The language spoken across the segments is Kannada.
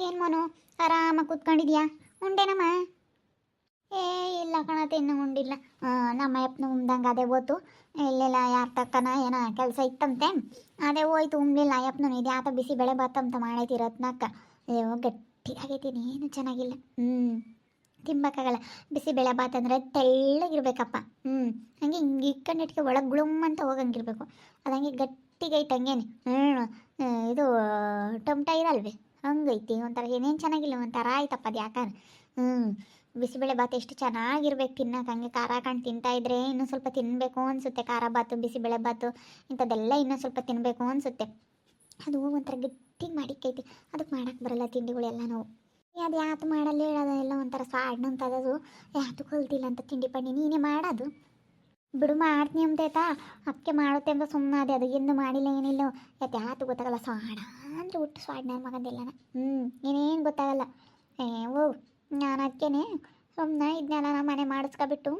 ಏನು ಮನು, ಆರಾಮಾಗಿ ಕೂತ್ಕೊಂಡಿದ್ಯಾ? ಉಂಡೇನಮ್ಮ? ಏ ಇಲ್ಲ ಕಣತೆ, ಇನ್ನೂ ಉಂಡಿಲ್ಲ. ನಮ್ಮ ಅಪ್ಪನ ಉಂದಂಗೆ ಅದೇ ಹೋತು. ಇಲ್ಲೆಲ್ಲ ಯಾರ ತಕ್ಕನ ಏನೋ ಕೆಲಸ ಇತ್ತಂತೆ, ಅದೇ ಹೋಯ್ತು. ಉಂಬ್ಲಿಲ್ಲ ಅಯ್ಯಪ್ಪನು. ಇದು ಯಾತ ಬಿಸಿ ಬೆಳೆ ಬಾತಂತ ಮಾಡೈತಿ ರತ್ನಕ್ಕ. ಅಯ್ಯೋ ಗಟ್ಟಿಯಾಗೈತೀನಿ, ಏನು ಚೆನ್ನಾಗಿಲ್ಲ. ತಿನ್ಬೇಕಾಗಲ್ಲ. ಬಿಸಿ ಬೆಳೆ ಬಾತ್ ಅಂದರೆ ತೆಳ್ಳಗಿರ್ಬೇಕಪ್ಪ. ಹಂಗೆ ಹಿಂಗೆ ಇಟ್ಕೊಂಡಿಟ್ಕೆ ಒಳಗೆ ಗುಳುಮ್ ಅಂತ ಹೋಗಂಗಿರ್ಬೇಕು. ಅದು ಹಂಗೆ ಗಟ್ಟಿಗೈತೆ ಹಂಗೇನೆ. ಇದು ಟೊಮ್ಟ ಇರಲ್ವೇ ಹಂಗೈತಿ. ಒಂಥರ ಏನೇನು ಚೆನ್ನಾಗಿಲ್ಲ, ಒಂಥರ ಆಯ್ತಪ್ಪ ಅದು ಯಾಕಂದ್ರೆ. ಬಿಸಿಬೇಳೆ ಬಾತ್ ಎಷ್ಟು ಚೆನ್ನಾಗಿರ್ಬೇಕು ತಿನ್ನಕ್ಕೆ. ಹಂಗೆ ಖಾರ ಹಾಕೊಂಡು ತಿಂತಾಯಿದ್ರೆ ಇನ್ನೂ ಸ್ವಲ್ಪ ತಿನ್ನಬೇಕು ಅನಿಸುತ್ತೆ. ಖಾರ ಬಾತು, ಬಿಸಿಬೇಳೆ ಬಾತು ಇಂಥದ್ದೆಲ್ಲ ಇನ್ನೂ ಸ್ವಲ್ಪ ತಿನ್ನಬೇಕು ಅನಿಸುತ್ತೆ. ಅದು ಒಂಥರ ಗಟ್ಟಿಗೆ ಮಾಡಿಕ್ಕೈತಿ. ಅದಕ್ಕೆ ಮಾಡೋಕ್ಕೆ ಬರಲ್ಲ ತಿಂಡಿಗಳೆಲ್ಲ ನಾವು. ಅದು ಯಾತು ಮಾಡಲ್ಲ ಹೇಳೋದು, ಎಲ್ಲ ಒಂಥರ ಸಾಡ್ನಂತದದು. ಯಾತು ಕಲ್ತಿಲ್ಲ ಅಂತ ತಿಂಡಿ ಪಂಡಿ ನೀನೇ ಮಾಡೋದು. ಬಿಡು ಮಾಡ್ತೀನಿ ಅಂತೈತಾ, ಅದಕ್ಕೆ ಮಾಡುತ್ತೆ ಅಂತ ಸುಮ್ಮನೆ ಅದೇ. ಅದು ಎಂದು ಮಾಡಿಲ್ಲ ಏನಿಲ್ಲ. ಯಾತು ಗೊತ್ತಾಗಲ್ಲ. ಸ್ವಾಡ ಅಂದರೆ ಹುಟ್ಟು ಸ್ವಾಡ್ ನನ್ನ ಮಗಂದೆಲ್ಲನ. ಏನೇನು ಗೊತ್ತಾಗಲ್ಲ. ಹೋಗು. ನಾನು ಅದಕ್ಕೇನೆ ಸುಮ್ಮನೆ ಇದನ್ನೆಲ್ಲ ನಮ್ಮ ಮನೆ ಮಾಡಿಸ್ಕೊಬಿಟ್ಟು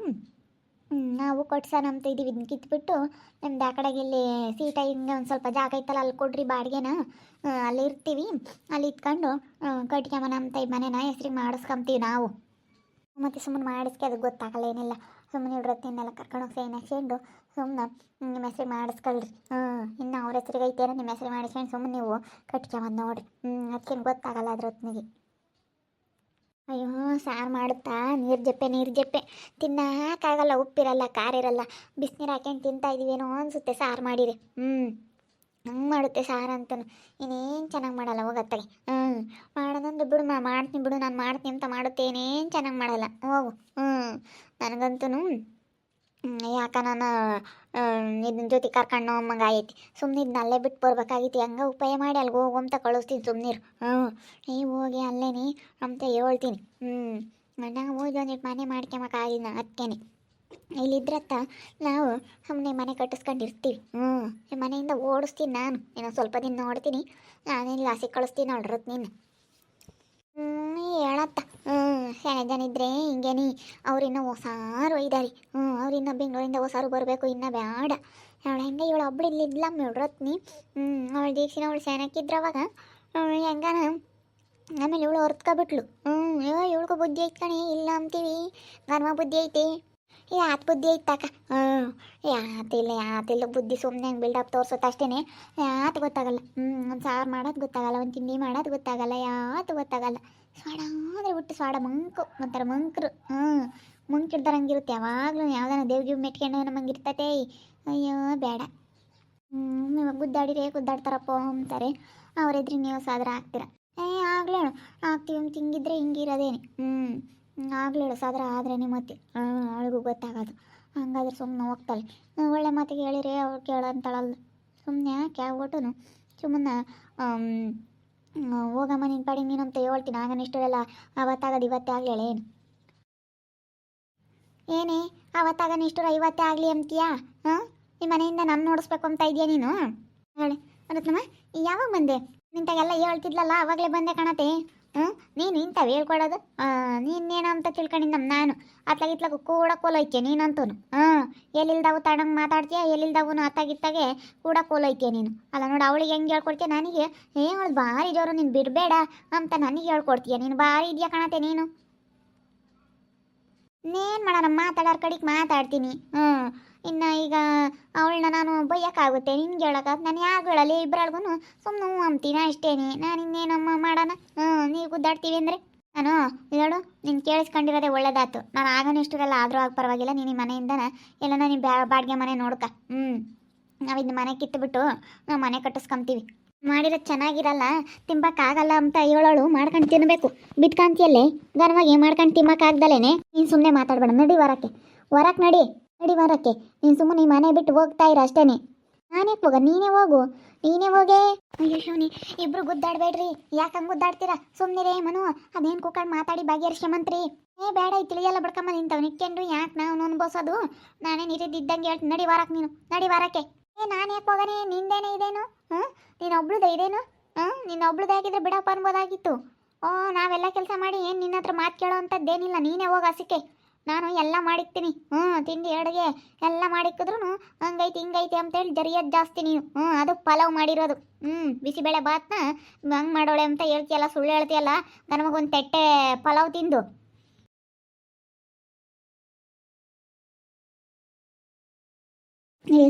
ನಾವು ಕೊಡ್ಸೋಣ ಅಂತ ಇದೀವಿ. ಇದನ್ನ ಕಿತ್ಬಿಟ್ಟು ನಮ್ದು ಆ ಕಡೆಗೆ ಇಲ್ಲಿ ಸೀಟ ಹಿಂಗೆ ಒಂದು ಸ್ವಲ್ಪ ಜಾಗ ಐತಲ್ಲ, ಅಲ್ಲಿ ಕೊಡ್ರಿ ಬಾಡಿಗೆನ. ಅಲ್ಲಿ ಇರ್ತೀವಿ, ಅಲ್ಲಿ ಇತ್ಕೊಂಡು ಕಟ್ಕೊಂಬನ ಅಂತ ಈ ಮನೆನ ಹೆಸ್ರಿಗೆ ಮಾಡಿಸ್ಕೊಂತೀವಿ ನಾವು. ಮತ್ತು ಸುಮ್ಮನೆ ಮಾಡಿಸ್ಕೆ ಅದು ಗೊತ್ತಾಗಲ್ಲ ಏನಿಲ್ಲ. ಸುಮ್ಮನೆ ಇಡ್ರತ್ತಿನೆಲ್ಲ ಕರ್ಕೊಂಡೋಗಿ ಸೈನ್ ಹಾಕ್ಸ್ಕೊಂಡು ಸುಮ್ಮನೆ ನಿಮ್ಮ ಹೆಸ್ರಿಗೆ ಮಾಡಿಸ್ಕೊಳ್ರಿ. ಇನ್ನು ಅವ್ರ ಹೆಸ್ರಿಗೆ ಐತೇನೋ ನಿಮ್ಮ ಹೆಸ್ರಿಗೆ ಮಾಡಿಸ್ಕೊಂಡು ಸುಮ್ಮನೆ ನೀವು ಕಟ್ಕೊಂಬಂದು ನೋಡಿರಿ. ಅದಕ್ಕೇನು ಗೊತ್ತಾಗಲ್ಲ ಅದ್ರ ಹೊತ್ತಿಗೆ. ಅಯ್ಯೋ ಸಾರು ಮಾಡುತ್ತಾ ನೀರು ಜಪ್ಪೆ ತಿನ್ನಕ್ಕಾಗಲ್ಲ. ಉಪ್ಪಿರಲ್ಲ, ಖಾರ ಇರಲ್ಲ. ಬಿಸಿನೀರು ಹಾಕ್ಯಂಡು ತಿಂತಾಯಿದ್ದೀವೇನೋ ಅನಿಸುತ್ತೆ ಸಾರು ಮಾಡಿರಿ. ಹಂಗೆ ಮಾಡುತ್ತೆ ಸಾರು ಅಂತೂ. ಇನ್ನೇನು ಚೆನ್ನಾಗಿ ಮಾಡಲ್ಲ ಹೋಗತ್ತಾಗೆ. ಮಾಡೋದಂದ್ರೆ ಬಿಡು, ಮಾಡ್ತೀನಿ ಬಿಡು, ನಾನು ಮಾಡ್ತೀನಿ ಅಂತ ಮಾಡುತ್ತೆ. ಏನೇನು ಚೆನ್ನಾಗಿ ಮಾಡಲ್ಲ ಹೋಗು. ನನಗಂತೂ ಯಾಕ ನಾನು ಇದನ್ನ ಜೊತೆ ಕರ್ಕೊಂಡು ಅಮ್ಮಂಗೆ ಆಯ್ತು. ಸುಮ್ಮನೆ ಇದನ್ನ ಅಲ್ಲೇ ಬಿಟ್ಟು ಬರ್ಬೇಕಾಗಿತ್ತು. ಹಂಗೆ ಉಪಾಯ ಮಾಡಿ ಅಲ್ಲಿಗೆ ಹೋಗು ಅಂತ ಕಳಿಸ್ತೀನಿ ಸುಮ್ಮನಿರು. ಹೋಗಿ ಅಲ್ಲೇನಿ ಅಂತ ಹೇಳ್ತೀನಿ. ನಾವು ಹೋಗಿ ಒಂದಿಟ್ಟು ಮನೆ ಮಾಡ್ಕೊಂಬಕ್ಕಾಗಿಲ್ಲ ಅದಕ್ಕೇನೆ. ಇಲ್ಲಿದ್ರತ್ತ ನಾವು ಸುಮ್ಮನೆ ಮನೆ ಕಟ್ಟಿಸ್ಕೊಂಡಿರ್ತೀವಿ. ಮನೆಯಿಂದ ಓಡಿಸ್ತೀನಿ ನಾನು. ಇನ್ನೊಂದು ಸ್ವಲ್ಪ ದಿನ ನೋಡ್ತೀನಿ. ನಾನಿಲ್ಲ ಹಸಿ ಕಳಿಸ್ತೀನಿ ನೋಡ್ರತ್ ನೀನು. ಹೇಳತ್ತ ಸೆನೆ ಜನ ಇದ್ರೆ ಹಿಂಗೇನಿ. ಅವ್ರಿನ್ನೂ ಹೊಸಾರು ಒಯ್ದಾರಿ. ಅವ್ರಿನ್ನೂ ಬೆಂಗಳೂರಿಂದ ಹೊಸಾರು ಬರಬೇಕು. ಇನ್ನೂ ಬೇಡ ಅವಳು ಹೆಂಗೆ ಇವಳು ಒಬ್ಳು ಇಲ್ಲಿ ಇದ್ಲಮ್ಮ ಹೇಳ್ರತ್ನಿ. ಅವಳು ದೀಕ್ಷಿನ ಅವಳು ಸೆನಕ್ಕಿದ್ರವಾಗ ಹೆಂಗಾನ. ಆಮೇಲೆ ಇವಳು ಹೊರ್ತ್ಕೊಬಿಟ್ಲು. ಇವಳಿಗೂ ಬುದ್ಧಿ ಐತೆ ಕಣೆ, ಇಲ್ಲ ಅಂತೀವಿ. ಗರ್ಮ ಬುದ್ಧಿ ಐತೆ. ಯಾತ್ ಬುದ್ಧಿ ಐತಕ್ಕ. ಯಾತಿಲ್ಲ ಬುದ್ಧಿ. ಸುಮ್ಮನೆ ಹಂಗೆ ಬಿಲ್ಡಪ್ ತೋರ್ಸುತ್ತೆ ಅಷ್ಟೇ. ಯಾತು ಗೊತ್ತಾಗಲ್ಲ. ಒಂದು ಸಾರು ಮಾಡೋದು ಗೊತ್ತಾಗಲ್ಲ, ಒಂದು ತಿಂಡಿ ಮಾಡೋದು ಗೊತ್ತಾಗಲ್ಲ, ಯಾತು ಗೊತ್ತಾಗಲ್ಲ. ಸ್ವಾಡ ಅಂದರೆ ಹುಟ್ಟು ಸ್ವಾಡ ಮಂಕು, ಒಂಥರ ಮಂಕ್ರು. ಮಂಕಿಡ್ದಾರಂಗಿರುತ್ತೆ ಯಾವಾಗಲೂ. ಯಾವ್ದಾನ ದೇವ್ಗಿವ್ ಮೆಟ್ಕೊಂಡು ನಮಗೆ ಇರ್ತತೆ. ಅಯ್ಯೋ ಬೇಡ. ಇವಾಗ ಗುದ್ದಾಡ್ತಾರಪ್ಪ ಅಂತಾರೆ. ಅವರಿದ್ರೆ ನೀವು ಸಾದ್ರ ಆಗ್ತೀರ. ಆಗ್ಲೇಳು ಆಗ್ತೀವಿ ಅಂತ ಹಿಂಗಿದ್ರೆ ಹಿಂಗಿರೋದೇನೆ. ಆಗ್ಲೇಳು ಸಾದ್ರ ಆದ್ರೇ ಮತ್ತೆ ಅವಳಿಗೂ ಗೊತ್ತಾಗೋದು. ಹಂಗಾದ್ರೆ ಸುಮ್ಮನೆ ಹೋಗ್ತಾಳೆ. ಒಳ್ಳೆ ಮಾತಿಗೆ ಹೇಳಿರಿ ಅವ್ರು ಕೇಳಂತಾಳಲ್ಲ. ಸುಮ್ಮನೆ ಯಾಕೆ ಆಗ್ಬಿಟ್ಟು ಸುಮ್ಮನೆ ಹೋಗಮ್ಮ ನಿನ್ನ ಪಾಡಿ ನೀನಂತ ಹೇಳ್ತೀನಿ. ಆಗನಿಷ್ಟೆಲ್ಲ ಅವತ್ತಾಗದು ಇವತ್ತೇ ಆಗಲಿ ಏನು. ಏನೇ ಅವತ್ತಾಗನಿಷ್ಟರು ಇವತ್ತೇ ಆಗಲಿ ಅಂತೀಯಾ? ನಿಮ್ಮ ಮನೆಯಿಂದ ನಮ್ಮ ನೋಡಿಸ್ಬೇಕು ಅಂತ ಇದೆಯಾ ನೀನು? ಹೇಳಿ ಅದಕ್ಕಮ್ಮ. ಯಾವಾಗ ಬಂದೆ? ನಿಂತಾಗೆಲ್ಲ ಹೇಳ್ತಿದ್ಲಲ್ಲ, ಆವಾಗಲೇ ಬಂದೆ ಕಾಣತ್ತೆ. ನೀನು ಇಂಥವು ಹೇಳ್ಕೊಡೋದು. ನೀನೇನೋ ಅಂತ ತಿಳ್ಕೊಂಡಿದ್ದ ನಾನು. ಅತ್ಲಾಗಿತ್ಲಾಗ ಕೂಡ ಕೋಲೈತ್ಯ ನೀನಂತೂ. ಎಲ್ಲಿಲ್ದಾವು ತಣ್ಣಗೆ ಮಾತಾಡ್ತೀಯ, ಎಲ್ಲಿಲ್ದಾವು ಅತ್ತಾಗಿತ್ತಾಗೆ ಕೂಡ ಕೋಲೈತ್ಯ ನೀನು. ಅಲ್ಲ ನೋಡಿ, ಅವಳಿಗೆ ಹೆಂಗೆ ಹೇಳ್ಕೊಡ್ತೀಯ ನನಗೆ. ಅವಳು ಭಾರಿ ಜೋರು, ನೀನು ಬಿಡಬೇಡ ಅಂತ ನನಗೆ ಹೇಳ್ಕೊಡ್ತೀಯ. ನೀನು ಭಾರಿ ಇದೆಯಾ ಕಾಣತ್ತೆ ನೀನು. ಇನ್ನೇನು ಮಾಡೋಣ, ಮಾತಾಡೋರ್ ಕಡೆಗೆ ಮಾತಾಡ್ತೀನಿ. ಇನ್ನು ಈಗ ಅವಳನ್ನ ನಾನು ಬೈಯೋಕ್ಕಾಗುತ್ತೆ, ನಿನ್ಗೆ ಹೇಳೋಕ್ಕಾಗ ನಾನು ಯಾಕೆ ಹೇಳಲಿ? ಇಬ್ಬರಲ್ಗೂ ಸುಮ್ಮನೆ ಅಂತೀನಿ ಅಷ್ಟೇನೆ. ನಾನು ಇನ್ನೇನಮ್ಮ ಮಾಡೋಣ. ನೀವು ಗುದ್ದಾಡ್ತೀವಿ ಅಂದರೆ ನಾನು ಹೇಳು. ನೀನು ಕೇಳಿಸ್ಕೊಂಡಿರೋದೇ ಒಳ್ಳೇದಾಯ್ತು. ನಾನು ಆಗನಿಷ್ಟರಲ್ಲ ಆದರೂ ಆಗ ಪರವಾಗಿಲ್ಲ. ನೀನು ಈ ಮನೆಯಿಂದ ಎಲ್ಲ ನೀನು ಬಾಡಿಗೆ ಮನೆ ನೋಡ್ಕ. ನಾವು ಇದನ್ನ ಮನೆ ಕಿತ್ತುಬಿಟ್ಟು ನಾವು ಮನೆ ಕಟ್ಟಿಸ್ಕೊಂತೀವಿ. ಮಾಡಿರೋದು ಚೆನ್ನಾಗಿರಲ್ಲ, ತಿಂಬಕ್ಕಾಗಲ್ಲ ಅಂತ ಹೇಳೋಳು. ಮಾಡ್ಕೊಂಡು ತಿನ್ನಬೇಕು. ಬಿಟ್ಕೊಂತಿಯಲ್ಲೇ ಘನವಾಗಿ ಮಾಡ್ಕೊಂಡು ತಿನ್ನಕ್ಕಾಗ್ದಲೇನೆ. ನೀನು ಸುಮ್ಮನೆ ಮಾತಾಡಬೇಡ. ನಡಿ ಹೊರಕ್ಕೆ ನಡಿ ಹೊರಕ್ಕೆ. ನೀನು ಸುಮ್ಮನೆ ಈ ಮನೆ ಬಿಟ್ಟು ಹೋಗ್ತಾ ಇರ ಅಷ್ಟೇ. ನಾನೇ ಹೋಗ, ನೀನೇ ಹೋಗೇ. ಅಯ್ಯೋ ಶಿವನಿ, ಇಬ್ರು ಗುದ್ದಾಡಬೇಡ್ರಿ. ಯಾಕೆ ಹಂಗೆ ಗುದ್ದಾಡ್ತೀರಾ? ಸುಮ್ಮನಿರೇ ಮನು. ಅದೇನು ಕೂಕೊಂಡು ಮಾತಾಡಿ ಭಾಗ್ಯರ್ಷಮಂತ್ರಿ. ಬೇಡ ಈ ತಿಳಿಯಲ್ಲ ಬಡ್ಕಮ್ಮ ನಿಂತವ್ ನಿಕ್ಕೆಂಡ್ರು. ಯಾಕೆ ನಾವು ಅನ್ಬೋಸೋದು? ನಾನೇ ನೀರಿದ್ದಂಗೆ ಹೇಳ್ತೀನಿ. ನಡಿ ವಾರಕ್ಕೆ ನೀನು, ನಡಿ ವಾರಕ್ಕೆ. ನಾನು ಯಾಕೆ ಹೋಗನೆ? ನಿಂದೇನೆ ಇದೇನು? ನೀನು ಒಬ್ಳುದೇ ಇದೇನು? ನೀನು ಒಬ್ಳುದೇ ಆಗಿದ್ರೆ ಬಿಡಪ್ಪ ಅನ್ಬೋದಾಗಿತ್ತು. ನಾವೆಲ್ಲ ಕೆಲಸ ಮಾಡಿ ಏನು ನಿನ್ನ ಹತ್ರ ಮಾತು ಕೇಳೋ ಅಂಥದ್ದೇನಿಲ್ಲ. ನೀನೇ ಹೋಗ ಹಸಿಕೆ. ನಾನು ಎಲ್ಲ ಮಾಡಿಕ್ತೀನಿ. ತಿಂಡಿ ಅಡುಗೆ ಎಲ್ಲ ಮಾಡಿಕ್ಕಿದ್ರು ಹಂಗೈತಿ ಹಿಂಗೈತಿ ಅಂತೇಳಿ ಜರಿಯೋದು ಜಾಸ್ತಿ ನೀನು. ಅದು ಪಲಾವ್ ಮಾಡಿರೋದು. ಬಿಸಿಬೇಳೆ ಬಾತ್ನ ಹಂಗೆ ಮಾಡೋಳೆ ಅಂತ ಹೇಳ್ತೀಯಲ್ಲ, ಸುಳ್ಳು ಹೇಳ್ತೀಯಲ್ಲ. ನಮಗೊಂದು ತೆಟ್ಟೆ ಪಲಾವ್ ತಿಂದು.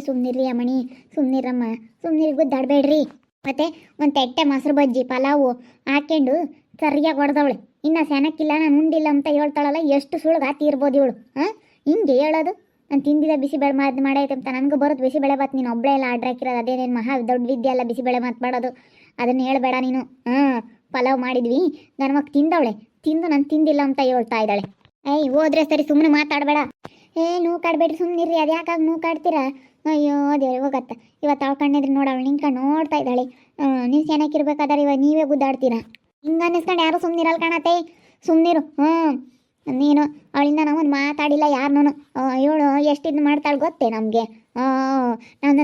ಸುಮ್ಮನಿರ್ರಿ ಅಮ್ಮಣಿ, ಸುಮ್ಮನಿರಮ್ಮ, ಸುಮ್ಮನಿರಿ, ಗುದ್ದಾಡಬೇಡ್ರಿ. ಮತ್ತೆ ಒಂದು ತೆಟ್ಟೆ ಮೊಸರು ಬಜ್ಜಿ ಪಲಾವು ಹಾಕ್ಕೊಂಡು ಸರಿಯಾಗಿ ಹೊಡೆದವಳೆ. ಇನ್ನು ಸೆನಕ್ಕಿಲ್ಲ, ನಾನು ಉಂಡಿಲ್ಲ ಅಂತ ಹೇಳ್ತಾಳಲ್ಲ, ಎಷ್ಟು ಸುಳ್ಗಾತಿ ಇರ್ಬೋದು ಇವಳು. ಹಿಂಗೆ ಹೇಳೋದು. ನಾನು ತಿಂದಿದ್ದ ಬಿಸಿಬೇಳೆ ಮಾತು ಮಾಡೈತೆ ಅಂತ ನನಗೂ ಬರೋದು ಬಿಸಿಬೇಳೆ ಬಾತ್. ನೀನು ಒಬ್ಬಳೇ ಎಲ್ಲ ಆರ್ಡ್ರ್ ಹಾಕಿರೋದು, ಅದೇನೇನು ಮಹಾ ದೊಡ್ಡ ವಿದ್ಯೆ ಅಲ್ಲ ಬಿಸಿಬೇಳೆ ಮಾತು ಮಾಡೋದು. ಅದನ್ನು ಹೇಳ್ಬೇಡ ನೀನು. ಪಲಾವ್ ಮಾಡಿದ್ವಿ, ನನ್ನ ಮಗ ತಿಂದವಳೆ, ತಿಂದು ನಾನು ತಿಂದಿಲ್ಲ ಅಂತ ಹೇಳ್ತಾ ಇದ್ದಾಳೆ. ಹೋದ್ರೆ ಸರಿ, ಸುಮ್ಮನೆ ಮಾತಾಡಬೇಡ. ನೂ ಕಾಡ್ಬೇಡ್ರಿ, ಸುಮ್ಮನಿರ್ರಿ. ಅದು ಯಾಕಾಗ ನೂ ಕಾಡ್ತೀರಾ? ಅಯ್ಯೋ ದೇವ್ರಿ, ಹೋಗತ್ತ. ಇವತ್ತು ಅವಳ್ಕಂಡಿದ್ರೆ ನೋಡವಳು ನಿಂತ್ಕೊಂಡು ನೋಡ್ತಾ ಇದ್ದಾಳೆ. ನೀವು ಚೆನ್ನಾಗಿರ್ಬೇಕಾದ್ರೆ ಇವಾಗ ನೀವೇ ಗುದ್ದಾಡ್ತೀರಾ. ಹಿಂಗೆ ಅನ್ನಿಸ್ಕೊಂಡು ಯಾರು ಸುಮ್ಮನಿರಲ್ಲ ಕಾಣತ್ತೆ. ಸುಮ್ಮನಿರು. ನೀನು ಅವಳಿಂದ ನಾವೊಂದು ಮಾತಾಡಿಲ್ಲ ಯಾರನ್ನೂ. ಇವಳು ಎಷ್ಟು ಇದು ಮಾಡ್ತಾಳೆ ಗೊತ್ತೇ ನಮಗೆ.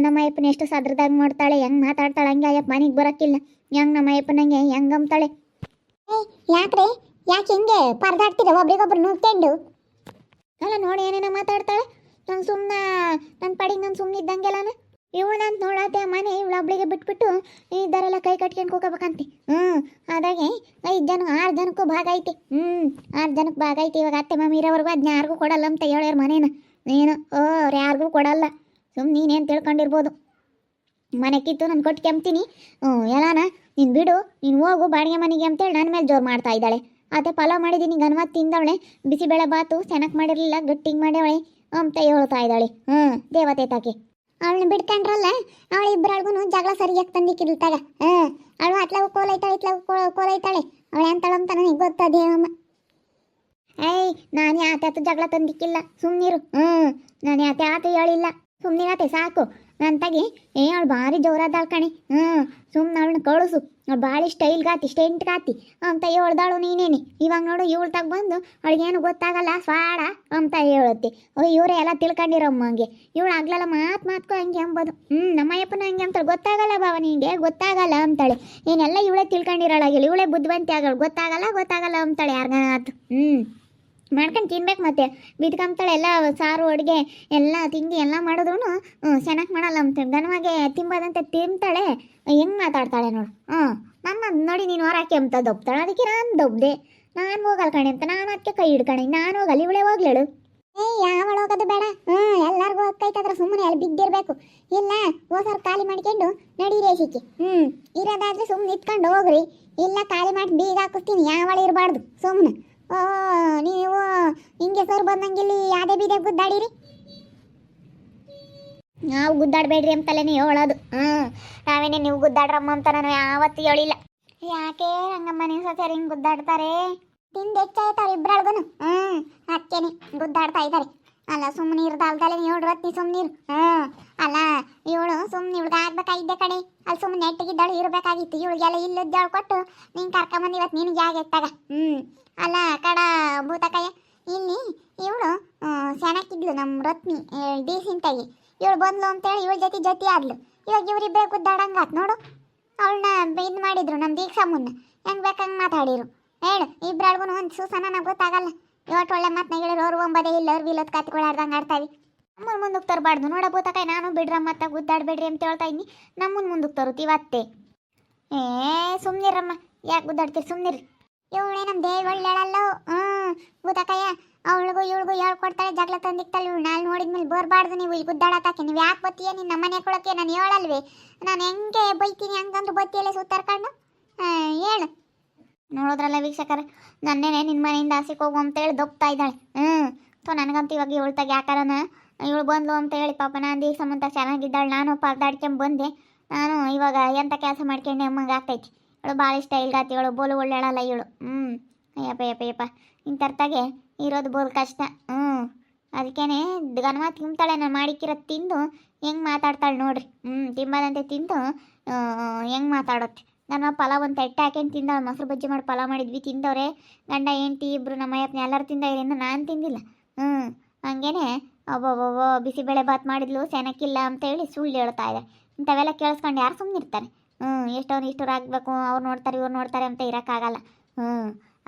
ನಮ್ಮ ಅಯ್ಯಪ್ಪನ ಎಷ್ಟು ಸದ್ರದಾಗ ಮಾಡ್ತಾಳೆ, ಹೆಂಗೆ ಮಾತಾಡ್ತಾಳೆ. ಹಂಗೆ ಅಯ್ಯಪ್ಪ ಮನೆಗೆ ಬರೋಕ್ಕಿಲ್ಲ. ಹೆಂಗೆ ನಮ್ಮ ಅಯ್ಯಪ್ಪನಂಗೆ ಹೆಂಗೆ ಅಂಬ್ತಾಳೆ. ಯಾಕ್ರೆ ಯಾಕೆ ಹಿಂಗೆ ಪರದಾಡ್ತೀರ ಒಬ್ರಿಗೊಬ್ರು ನೋಡ್ಕೊಂಡು? ಅಲ್ಲ ನೋಡಿ ಏನೇನೋ ಮಾತಾಡ್ತಾಳೆ. ನಾನು ಸುಮ್ಮನೆ ನನ್ನ ಪಡಿಗೆ ನಾನು ಸುಮ್ಮನೆ ಇದ್ದಂಗೆಲ್ಲಾನ. ಇವಳಂತ ನೋಡತ್ತೆ ಮನೆ ಇವಳೊಬ್ಳಿಗೆ ಬಿಟ್ಬಿಟ್ಟು ಇದ್ದಾರೆಲ್ಲ ಕೈ ಕಟ್ಕೊಂಡು ಹೋಗಬೇಕಂತೆ. ಹಾಗಾಗಿ 5 ಜನ 6 ಜನಕ್ಕೂ ಭಾಗ ಐತಿ. 6 ಜನಕ್ಕೆ ಭಾಗ ಐತಿ. ಇವಾಗ ಅತ್ತೆ ಮಮ್ಮಿ ಇರೋವರೆಗೂ ಅದನ್ನ ಯಾರಿಗೂ ಕೊಡಲ್ಲ ಅಂತ ಹೇಳ್ಯಾರ ಮನೇನ. ನೀನು ಅವ್ರು ಯಾರಿಗೂ ಕೊಡಲ್ಲ. ಸುಮ್ಮನೆ ನೀನೇನು ತಿಳ್ಕೊಂಡಿರ್ಬೋದು. ಮನೆ ಕಿತ್ತು ನಾನು ಕೊಟ್ಟು ಕೆಮ್ತೀನಿ. ಎಲ್ಲಾನ ನೀನು ಬಿಡು, ನೀನು ಹೋಗು ಬಾಡಿಗೆ ಮನೆಗೆ ಅಂತೇಳಿ ನನ್ನ ಮೇಲೆ ಜೋರು ಮಾಡ್ತಾ ಇದ್ದಾಳೆ. ಅದೇ ಪಲಾವ್ ಮಾಡಿದ್ದೀನಿ, ಗನ್ಮತ್ ತಿಂದವಳೆ. ಬಿಸಿಬೇಳೆ ಬಾತು ಚೆನ್ನಾಗಿ ಮಾಡಿರಲಿಲ್ಲ, ಗಟ್ಟಿಗೆ ಮಾಡ್ಯವಳೆ ಅಂತ ಹೇಳ್ತಾ ಇದ್ದಾಳೆ. ದೇವತೆ ತಾಕಿ ಅವಳನ್ನ ಬಿಡ್ಕೊಂಡ್ರಲ್ಲ, ಅವಳು ಇಬ್ಬರಳ್ಗೂ ಜಗಳ ಸರಿಯಾಗಿ ತಂದಿಕ್ಕಿರ್ತಾಗ. ಅವಳು ಅತ್ಲಾಗೂ ಕೋಲೈತಾಳೆ, ಇತ್ಲಾಗೂ ಕೋಲೈತಾಳೆ. ಅವಳು ಎಂತಾಳು ಅಂತ ನನಗೆ ಗೊತ್ತದೇವಮ್ಮ. ನಾನು ಯಾತೆ ಜಗಳ ತಂದಿಕ್ಕಿಲ್ಲ, ಸುಮ್ಮನಿರು. ನಾನು ಯಾತೆ ಹೇಳಿಲ್ಲ, ಸುಮ್ಮನಿರತ್ತೆ ಸಾಕು. ನನ್ನ ತಗಿ ಅವಳು ಭಾರಿ ಜೋರಾದಾಳು ಕಣೆ. ಸುಮ್ಮನೆ ಅವಳನ್ನ ಕಳಿಸು. ಅವಳು ಭಾಳ ಸ್ಟೈಲ್ಗಾತಿ, ಸ್ಟೆಂಟ್ಗಾತಿ ಅಂತ ಹೇಳ್ದಾಳು ನೀನೇನಿ. ಇವಾಗ ನೋಡು ಇವಳು ತಗೊಂಡು ಅವಳಿಗೇನು ಗೊತ್ತಾಗಲ್ಲ ಸ್ವಾಡ ಅಂತ ಹೇಳುತ್ತೆ. ಇವರೇ ಎಲ್ಲ ತಿಳ್ಕೊಂಡಿರಮ್ಮಂಗೆ. ಇವಳು ಆಗ್ಲಲ್ಲ ಮಾತ್ಕೊ ಹಂಗೆ ಅಂಬೋದು. ನಮ್ಮಯ್ಯಪ್ಪನ ಹಂಗೆ ಅಂತಾಳೆ. ಗೊತ್ತಾಗಲ್ಲ ಬಾವ ನಿಂಗೆ, ಗೊತ್ತಾಗಲ್ಲ ಅಂತಾಳೆ. ಏನೆಲ್ಲ ಇವಳೇ ತಿಳ್ಕೊಂಡಿರೋಳಾಗಿಲ್ಲ, ಇವಳೇ ಬುದ್ಧಿವಂತಿ ಆಗಳು. ಗೊತ್ತಾಗಲ್ಲ ಅಂತಾಳೆ ಯಾರಿಗಾತು. ಮಾಡ್ಕೊಂಡು ತಿನ್ಬೇಕು. ಮತ್ತೆ ಬಿದ್ಕೊಂತಾಳೆ. ಎಲ್ಲ ಸಾರು ಅಡುಗೆ ಎಲ್ಲ ತಿಂಡಿ ಎಲ್ಲ ಮಾಡಿದ್ರು ಚೆನ್ನಾಗಿ ಮಾಡಲ್ಲ ಅಂತೇಳಿ ಗನವಾಗಿ ತಿಂಬದಂತೆ ತಿಂತಾಳೆ. ಹೆಂಗೆ ಮಾತಾಡ್ತಾಳೆ ನೋಡು. ನನ್ನ ನೋಡಿ ನೀನು ಹೊರಕ್ಕೆ ಅಂತ ದೊಬ್ತಾಳೆ. ಅದಕ್ಕೆ ನಾನು ದೊಬ್ದೆ. ನಾನು ಹೋಗಲ್ಲ ಕಣೆ ಅಂತ ನಾನು ಅದಕ್ಕೆ ಕೈ ಹಿಡ್ಕಣೆ. ನಾನು ಹೋಗಲ್ಲ, ಇವಳೇ ಹೋಗ್ಲೇಳು. ಯಾವಳು ಹೋಗೋದು ಬೇಡ. ಎಲ್ಲರಿಗೂ ಹೋಗ್ತೈತಾದ್ರೆ ಸುಮ್ಮನೆ ಅಲ್ಲಿ ಬಿದ್ದಿರ್ಬೇಕು. ಇಲ್ಲ ಹೋಸಾರು ಖಾಲಿ ಮಾಡ್ಕೊಂಡು ನಡೀರಿ ಸಿಕ್ಕಿ. ಇರೋದಾದ್ರೆ ಸುಮ್ಮನೆ ಇತ್ಕೊಂಡು ಹೋಗ್ರಿ. ಇಲ್ಲ ಖಾಲಿ ಮಾಡಿ ಬೀಗ ಹಾಕಿಸ್ತೀನಿ. ಯಾವಳು ಇರಬಾರ್ದು ಸುಮ್ಮನೆ. ನೀವು ಹಿಂಗೆ ಸರ್ ಬಂದಂಗಿಲ್ಲಿ ಯಾವ್ದೇ ಬೀದೆ ಗುದ್ದಾಡಿರಿ. ನಾವು ಗುದ್ದಾಡಬೇಡ್ರಿ ಅಂತಲೇ ಹೇಳೋದು. ನಾವೇನೇ ನೀವು ಗುದ್ದಾಡ್ರಮ್ಮ ಅಂತ ನಾನು ಯಾವತ್ತೂ ಹೇಳಿಲ್ಲ. ಯಾಕೆ ರಂಗಮ್ಮ ನೀವು ಸರಿ ಹಿಂಗೆ ಗುದ್ದಾಡ್ತಾರೆ? ತಿಂದು ಹೆಚ್ಚಾಯ್ತಾರ ಇಬ್ಬರಳ್ಗೂ. ಅದಕ್ಕೇನೆ ಗುದ್ದಾಡ್ತಾ ಇದ್ದಾರೆ. ಅಲ್ಲ ಸುಮ್ಮನೆ ಇರ್ದಲ್ದಲೆ ನೀವು ರತ್ನಿ ಸುಮ್ಮನಿರು. ಅಲ್ಲ ಇವಳು ಸುಮ್ಮನೆ ಇವಳಿಗೆ ಆಗ್ಬೇಕಾಗಿದ್ದೆ ಕಡೆ. ಅಲ್ಲಿ ಸುಮ್ಮನೆ ನೆಟ್ಟಿಗಿದ್ದಾಳು ಇರಬೇಕಾಗಿತ್ತು. ಇವಳಿಗೆಲ್ಲ ಇಲ್ಲದ್ದಾಳು ಕೊಟ್ಟು ನೀನು ಕರ್ಕೊಂಬಂದು ಇವತ್ತು ನಿನಗೆ ಜಾಗ ಅಲ್ಲ ಕಡ ಭೂತಕಯ್ಯ. ಇಲ್ಲಿ ಇವಳು ಸೆನಕ್ಕಿದ್ಲು ನಮ್ಮ ರತ್ನಿ ಡೀಸೆಂಟಾಗಿ. ಇವಳು ಬಂದ್ಲು ಅಂತೇಳಿ ಇವಳ ಜೊತೆ ಆದ್ಲು. ಇವಾಗ ಇವರಿಬ್ಬರೇ ಗುದ್ದಾಡಂಗಾತ್ ನೋಡು. ಅವಳನ್ನ ಇದು ಮಾಡಿದ್ರು ನಮ್ಮ ದೀಕ್ಷಾ ಮುನ್ನ. ಹೆಂಗೆ ಬೇಕಂಗೆ ಮಾತಾಡಿರು. ಹೇಳು ಇಬ್ಬರಳ್ಗೂ ಒಂದು ಸೂಸನ ನಂಗೆ ಗೊತ್ತಾಗಲ್ಲ. ಇವತ್ತು ಒಳ್ಳೆ ಮಾತನ್ನ ಹೇಳಿದ್ರು ಅವ್ರು ಒಂಬದೇ ಇಲ್ಲ ಅವ್ರು ವಿಲೋತ್ ಕಾತಿಗಳಾಡ್ದಂಗೆ ಆಡ್ತಾವೆ. ನಮ್ಮನ್ನು ಮುಂದಕ್ಕೆ ತರಬಾರ್ದು ನೋಡ ಭೂತಕಾಯಿ. ನಾನು ಬಿಡ್ರ ಮತ್ತೆ ಗುದ್ದಾಡಬೇಡ್ರಿ ಅಂತ ಹೇಳ್ತಾ ಇದ್ದೀನಿ. ನಮ್ಮನ್ನು ಮುಂದಕ್ಕೆ ತರುತ್ತಿ ಇವತ್ತೇ. ಸುಮ್ಮನಿರಮ್ಮ, ಯಾಕೆ ಗುದ್ದಾಡ್ತೀರಿ? ಸುಮ್ಮನಿರಿ. ಇವಳೇ ನಮ್ಮ ದೇವ್ ಒಳ್ಳೆಳಲ್ಲೋ. ಭೂತಕಾಯ ಅವಳಿಗೂ ಇವಳಿಗೂ ಹೇಳ್ಕೊಡ್ತಾಳೆ, ಜಗಳ ತಂದಿಕ್ತಾಳೆ. ಇವಳು ನಾಳೆ ನೋಡಿದ್ಮೇಲೆ ಬರಬಾರ್ದು. ನೀವು ಇಲ್ಲಿ ಗುದ್ದಾಡತ್ತಾಕೆ ನೀವು ಯಾಕೆ ಬತ್ತೀಯ? ನೀನು ನಮ್ಮನೆ ಕೊಳಕ್ಕೆ ನಾನು ಹೇಳಲ್ವೇ? ನಾನು ಹೆಂಗೆ ಬೈತೀನಿ ಹಂಗಂದ್ರೆ ಬತ್ತಿಯಲ್ಲೇ ಸುತ್ತಾರ್ಕೊಂಡು ಹೇಳು. ನೋಡೋದ್ರಲ್ಲ ವೀಕ್ಷಕರ, ನನ್ನೇನೆ ನಿನ್ನ ಮನೆಯಿಂದ ಆಸೆಗೆ ಹೋಗು ಅಂತೇಳಿ ದೊಪ್ತಾ ಇದ್ದಾಳೆ. ನನಗಂತೂ ಇವಾಗ ಇವಳು ತಗ ಯಾಕಾರನ ಇವಳು ಬಂದ್ಲು ಅಂತ ಹೇಳಿ ಪಾಪ ನಾನು ದಿವಸ ಮುಂತ ಚೆನ್ನಾಗಿದ್ದಾಳೆ. ನಾನು ಪರದಾಡ್ಕೊಂಡ್ ಬಂದೆ. ನಾನು ಇವಾಗ ಎಂಥ ಕೆಲಸ ಮಾಡ್ಕೊಂಡೆ ಅಮ್ಮಂಗೆ ಆಗ್ತೈತಿ. ಇವಳು ಭಾಳ ಇಷ್ಟ ಇಲ್ಗಾತಿ. ಇವಳು ಬೋಲು ಒಳ್ಳೆಳಲ್ಲ ಇವಳು. ಯಪ್ಪ ಇಂಥರ್ತಾಗೆ ಇರೋದು ಬೋಲ್ ಕಷ್ಟ. ಅದಕ್ಕೇನೆ ಗನ್ಮ ತಿಂತಾಳೆ. ನಾನು ಮಾಡಿಕ್ಕಿರೋದು ತಿಂದು ಹೆಂಗೆ ಮಾತಾಡ್ತಾಳೆ ನೋಡ್ರಿ. ತಿಂಬದಂತೆ ತಿಂದು ಹೆಂಗೆ ಮಾತಾಡುತ್ತೆ. ನನ್ನ ಪಲಾವ್ ಒಂದು ತಟ್ಟೆ ಹಾಕೊಂಡು ತಿಂದವಳು. ಮೊಸರು ಬಜ್ಜಿ ಮಾಡಿ ಪಲಾವ್ ಮಾಡಿದ್ವಿ, ತಿಂದವ್ರೆ ಗಂಡ ಹೆಂಡ್ತಿ ಇಬ್ಬರು. ನಮ್ಮ ಅಯ್ಯಪ್ಪನ ಎಲ್ಲರೂ ತಿಂದವ್ರಿಂದ ನಾನು ತಿಂದಿಲ್ಲ. ಹಂಗೇನೆ ಒಬ್ಬೊಬ್ಬ ಬಿಸಿಬೇಳೆ ಬಾತ್ ಮಾಡಿದ್ಲು ಸೆನಕ್ಕಿಲ್ಲ ಅಂತೇಳಿ ಸುಳ್ಳು ಹೇಳ್ತಾ ಇದೆ. ಇಂಥವೆಲ್ಲ ಕೇಳಿಸ್ಕೊಂಡು ಯಾರು ಸುಮ್ಮನಿರ್ತಾರೆ? ಎಷ್ಟೊಂದು ಇಷ್ಟರು ಆಗಬೇಕು, ಅವ್ರು ನೋಡ್ತಾರೆ ಇವ್ರು ನೋಡ್ತಾರೆ ಅಂತ ಇರೋಕ್ಕಾಗಲ್ಲ.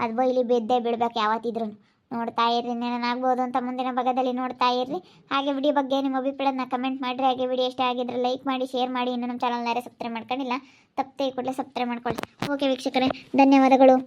ಅದು ಬೈಲಿ ಬೆದ್ದೇ ಬಿಡ್ಬೇಕು ಯಾವತ್ತಿದ್ರು. ನೋಡ್ತಾ ಇರ್ರಿ, ಏನಾಗ್ಬೋದು ಅಂತ ಮುಂದಿನ ಭಾಗದಲ್ಲಿ ನೋಡ್ತಾ ಇರ್ರಿ. ಹಾಗೆ ವಿಡಿಯೋ ಬಗ್ಗೆ ನಿಮ್ಮ ಅಭಿಪ್ರಾಯನ ಕಮೆಂಟ್ ಮಾಡಿರಿ. ಹಾಗೆ ವಿಡಿಯೋ ಇಷ್ಟ ಆಗಿದ್ರೆ ಲೈಕ್ ಮಾಡಿ, ಶೇರ್ ಮಾಡಿ. ಇನ್ನು ನಮ್ಮ ಚಾನಲ್ನ ಯಾರೇ ಸಬ್ಸ್ಕ್ರೈಬ್ ಮಾಡ್ಕೊಂಡಿಲ್ಲ, ತಪ್ಪದೆ ಕೂಡಲೇ ಸಬ್ಸ್ಕ್ರೈಬ್ ಮಾಡ್ಕೊಳ್ಳಿ. ಓಕೆ ವೀಕ್ಷಕರೇ, ಧನ್ಯವಾದಗಳು.